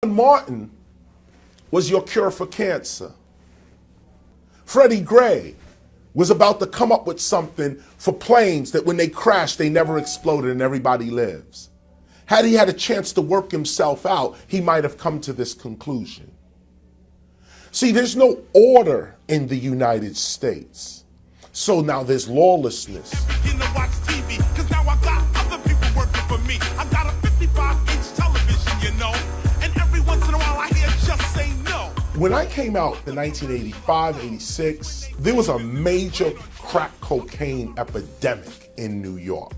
Martin was your cure for cancer. Freddie Gray was about to come up with something for planes that when they crash, they never exploded and everybody lives. Had he had a chance to work himself out, he might have come to this conclusion. See, there's no order in the United States. So now there's lawlessness. When I came out in 1985, 86, there was a major crack cocaine epidemic in New York.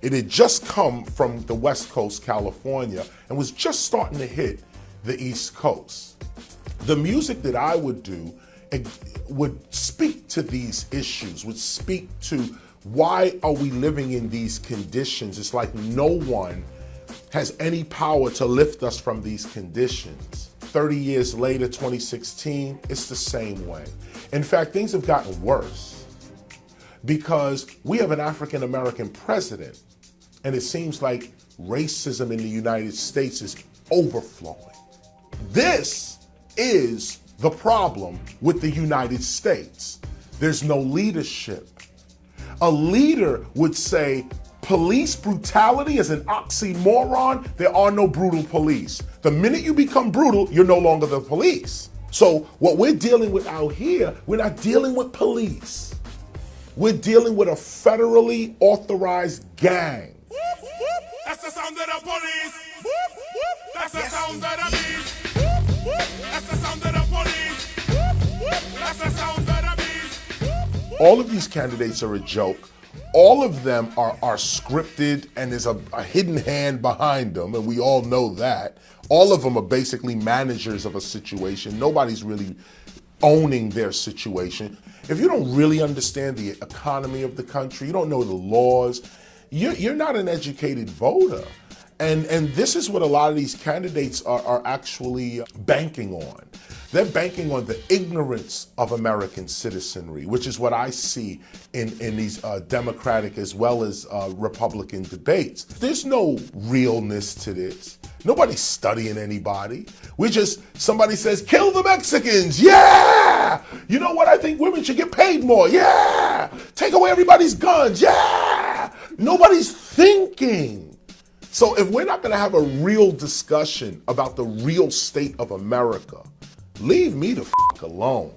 It had just come from the West Coast, California, and was just starting to hit the East Coast. The music that I would do would speak to these issues, would speak to why are we living in these conditions. It's like no one has any power to lift us from these conditions. 30 years later, 2016, it's the same way. In fact, things have gotten worse because we have an African American president, and it seems like racism in the United States is overflowing. This is the problem with the United States. There's no leadership. A leader would say, police brutality is an oxymoron. There are no brutal police. The minute you become brutal, you're no longer the police. So what we're dealing with out here, we're not dealing with police. We're dealing with a federally authorized gang. That's the sound of the police. That's the sound of the beast. That's the sound of the police. That's the sound of the beast. All of these candidates are a joke. All of them are scripted, and there's a hidden hand behind them, and we all know that. All of them are basically managers of a situation. Nobody's really owning their situation. If you don't really understand the economy of the country, you don't know the laws, you're not an educated voter. And this is what a lot of these candidates are actually banking on. They're banking on the ignorance of American citizenry, which is what I see in these Democratic as well as Republican debates. There's no realness to this. Nobody's studying anybody. Somebody says, kill the Mexicans, yeah! You know what, I think women should get paid more, yeah! Take away everybody's guns, yeah! Nobody's thinking. So if we're not gonna have a real discussion about the real state of America, leave me the f*** alone.